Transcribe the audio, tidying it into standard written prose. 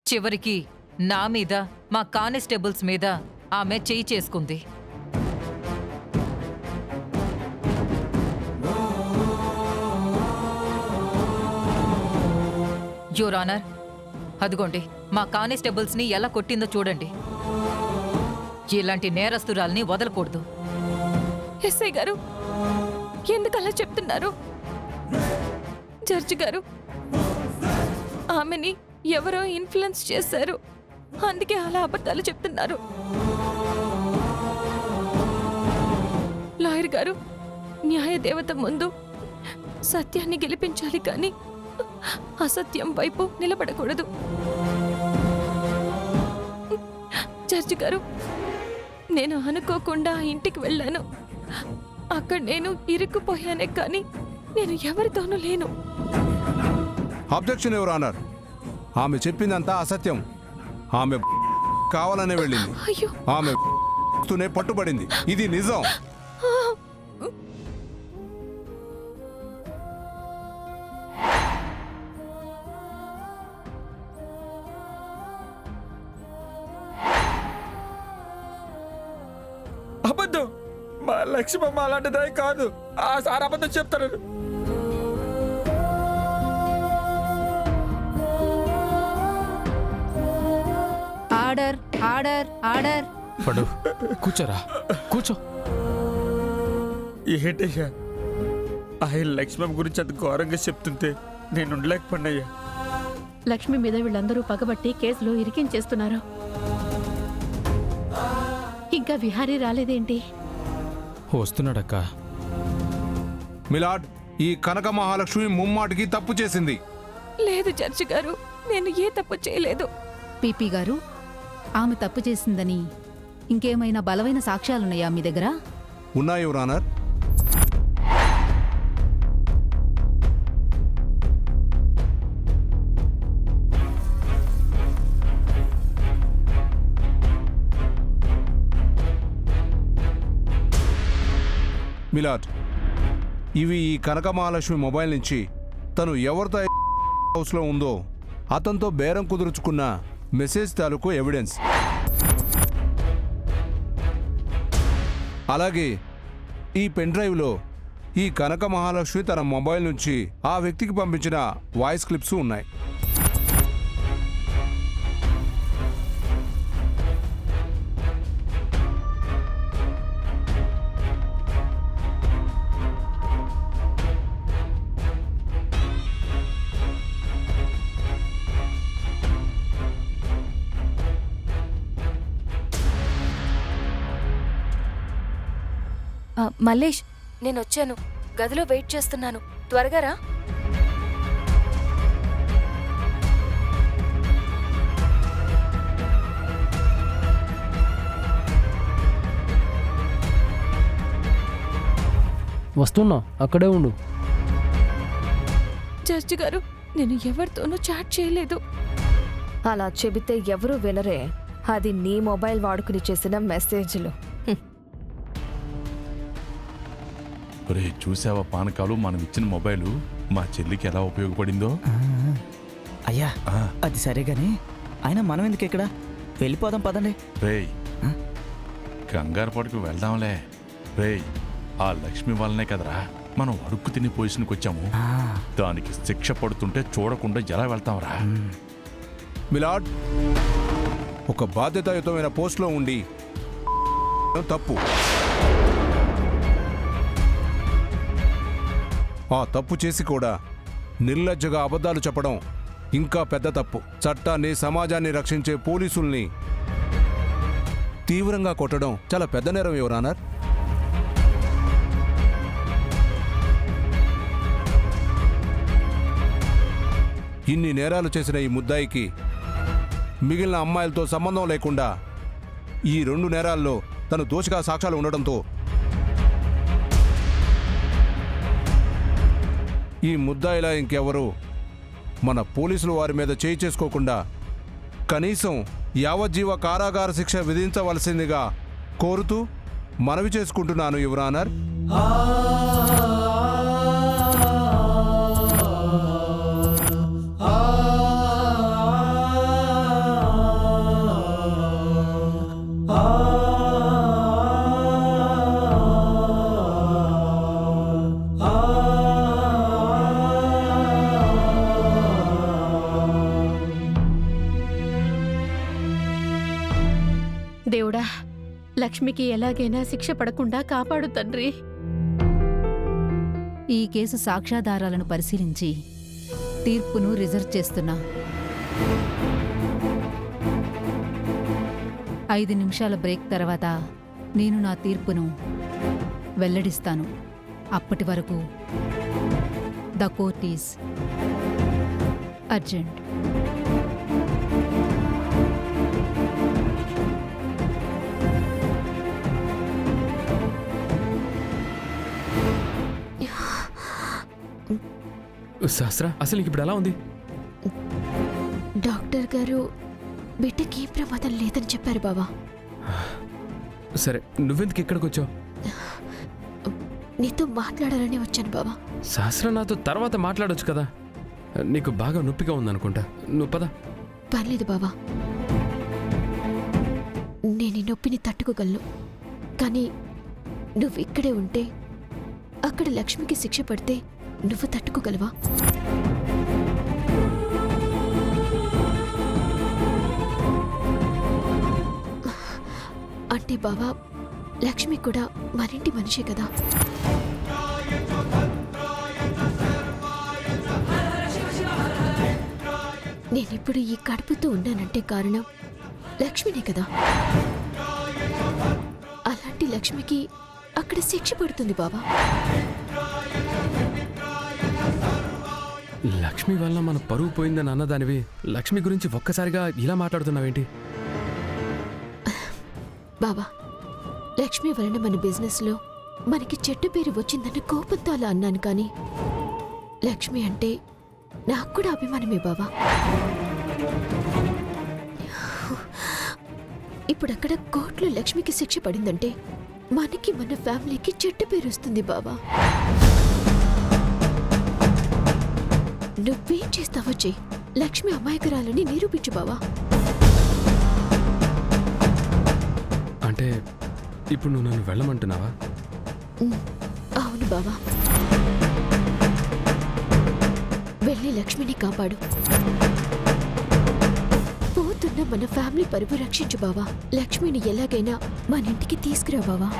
చివరికి నా మీద, మా కానిస్టేబుల్స్ మీద ఆమె చెయ్యి చేసుకుంది. యువర్ ఆనర్, అదిగోండి మా కానిస్టేబుల్స్ ని ఎలా కొట్టిందో చూడండి. ఇలాంటి నేరస్తురాల్ని వదలకూడదు. ఎస్ఐ గారు, ఎందుకలా చెప్తున్నారు? జడ్జి గారు, ఆమెని ఎవరో ఇన్ఫ్లుయెన్స్ చేశారు, అందుకే అలా అబద్ధాలు చెప్తున్నారు. లాయర్ గారు, న్యాయ దేవత ముందు సత్యాన్ని గెలిపించాలి కానీ అసత్యం వైపు నిలబడకూడదు. జడ్జి గారు, నేను అనుకోకుండా ఆ ఇంటికి వెళ్ళాను. అక్కడ నేను ఇరుక్కుపోయానే కానీ నేను ఎవరితోనూ లేను. Objection your honour. ఆమె చెప్పిందంతా అసత్యం. ఆమె కావాలనే వెళ్ళింది. అయ్యో, ఆమె పట్టుబడింది. ఇది నిజం. అబద్ధం. మా లక్ష్మమ్మ అలాంటిదే కాదు. ఆ సార్ అబద్ధం చెప్తారు. Order, order, order. పడు, కూర్చోరా, కూర్చో. ఏంటయ్యా, ఆయన లక్ష్మమ్మ గురించి అంత ఘోరంగా చెప్తుంటే నేను ఉండలేకపోయినయ్యా. లక్ష్మి మీద వీళ్ళందరూ పగబట్టి కేసులో ఇరికించేస్తున్నారు. ఇంకా విహారీ రాలేదేంటి? వస్తున్నాడక్క. మిలాడ్, ఈ కనక మహాలక్ష్మి ముమ్మాటికి తప్పు చేసింది. లేదు జడ్జి గారు, నేను ఏ తప్పు చేయలేదు. పీపీ గారు, ఆమె తప్పు చేసిందని ఇంకేమైనా బలమైన సాక్ష్యాలున్నాయా మీ దగ్గర? ఉన్నాయి యువర్ ఆనర్. మిలాడ్, ఇవి ఈ కనక మహాలక్ష్మి మొబైల్ నుంచి తను ఎవరితో హౌస్లో ఉందో అతనితో బేరం కుదుర్చుకున్న మెసేజ్ తాలూకు ఎవిడెన్స్. అలాగే ఈ పెన్ డ్రైవ్లో ఈ కనక మహాలక్ష్మి తన మొబైల్ నుంచి ఆ వ్యక్తికి పంపించిన వాయిస్ క్లిప్స్ ఉన్నాయి. మల్లేష్, నేను వచ్చాను. గదిలో వెయిట్ చేస్తున్నాను. త్వరగా రా. వస్తున్నా, అక్కడే ఉండు. జడ్జి గారు, నేను ఎవరితోనూ చాట్ చేయలేదు. అలా చెబితే ఎవరూ వినరే. అది నీ మొబైల్ వాడుకుని చేసిన మెసేజ్లు. ఒరే, చూసావా పానకాలు, మనం ఇచ్చిన మొబైలు మా చెల్లికి ఎలా ఉపయోగపడిందో? అయ్యా, అది సరే గాని అయినా మనం ఎందుకు ఇక్కడ? వెళ్ళిపోదాం పదండి. రేయ్, కంగారు పడుకు వెళ్దాంలే. రేయ్, ఆ లక్ష్మి వల్లనే కదరా మనం అడుక్కు తిని పొజిషన్కి వచ్చాము. దానికి శిక్ష పడుతుంటే చూడకుండా ఎలా వెళ్తాంరా? మిలాడ్, ఒక బాధ్యతాయుతమైన పోస్ట్లో ఉండి తప్పు. ఆ తప్పు చేసి కూడా నిర్లజ్జగా అబద్ధాలు చెప్పడం ఇంకా పెద్ద తప్పు. చట్టాన్ని, సమాజాన్ని రక్షించే పోలీసుల్ని తీవ్రంగా కొట్టడం చాలా పెద్ద నేరం యువర్ ఆనర్. ఇన్ని నేరాలు చేసిన ఈ ముద్దాయికి మిగిలిన అమ్మాయిలతో సంబంధం లేకుండా ఈ 2 నేరాల్లో తను దోషిగా సాక్ష్యాలు ఉండడంతో ఈ ముద్దాయిలా ఇంకెవరూ మన పోలీసులు వారి మీద చేయి చేసుకోకుండా కనీసం యావజ్జీవ కారాగార శిక్ష విధించవలసిందిగా కోరుతూ మనవి చేసుకుంటున్నాను యువర్ ఆనర్. దేవుడా, లక్ష్మికి ఎలాగైనా శిక్ష పడకుండా కాపాడు తండ్రి. ఈ కేసు సాక్ష్యాధారాలను పరిశీలించి తీర్పును రిజర్వ్ చేస్తున్నా. 5 నిమిషాల బ్రేక్ తర్వాత నేను నా తీర్పును వెల్లడిస్తాను. అప్పటి వరకు ద కోర్ట్ ఈజ్ అర్జెంట్. సహస్ర, అసలు నీకు ఇప్పుడు ఎలా ఉంది? డాక్టర్ గారు బిడ్డకి ప్రమాదం లేదని చెప్పారు బావా. సరే, నువ్వెందుకు ఇక్కడికి వచ్చావు? నీతో మాట్లాడాలని వచ్చాను బావా. సహస్ర, నాతో తర్వాత మాట్లాడొచ్చు కదా. నీకు బాగా నొప్పిగా ఉందనుకుంటా. నువ్వు పద. పర్లేదు బావా, నేను ఈ నొప్పిని తట్టుకోగలను. కానీ నువ్వు ఇక్కడే ఉంటే అక్కడ లక్ష్మికి శిక్ష పడితే నువ్వు తట్టుకోగలవా? అంటే బావా, లక్ష్మి కూడా మరింటి మనిషే కదా. నేనిప్పుడు ఈ కడుపుతో ఉన్నానంటే కారణం లక్ష్మినే కదా. అలాంటి లక్ష్మికి అక్కడ శిక్ష పడుతుంది బావా. లక్ష్మి వల్ల మన పరువు పోయిందని అన్నదానివి లక్ష్మి గురించి ఒక్కసారిగా ఇలా మాట్లాడుతున్నావేంటి? బావా, లక్ష్మి వలన మన బిజినెస్లో మనకి చెడ్డ పేరు వచ్చిందన్న కోపంతో అలా అన్నాను. కానీ లక్ష్మి అంటే నాకు కూడా అభిమానమే బావా. ఇప్పుడు అక్కడ కోర్టులో లక్ష్మికి శిక్ష పడిందంటే మనకి మన ఫ్యామిలీకి చెడ్డ పేరు వస్తుంది బావా. నువ్వేం చేస్తావో చెయ్యి, లక్ష్మి అమాయకురాలని నిరూపించు బావా. అంటే ఇప్పుడు నువ్వు నన్ను వెళ్ళమంటున్నావా? అవును బావా, వెళ్ళి లక్ష్మిని కాపాడు. పోతున్న మన ఫ్యామిలీ పరువు రక్షించు బావా. లక్ష్మిని ఎలాగైనా మన ఇంటికి తీసుకురా బావా.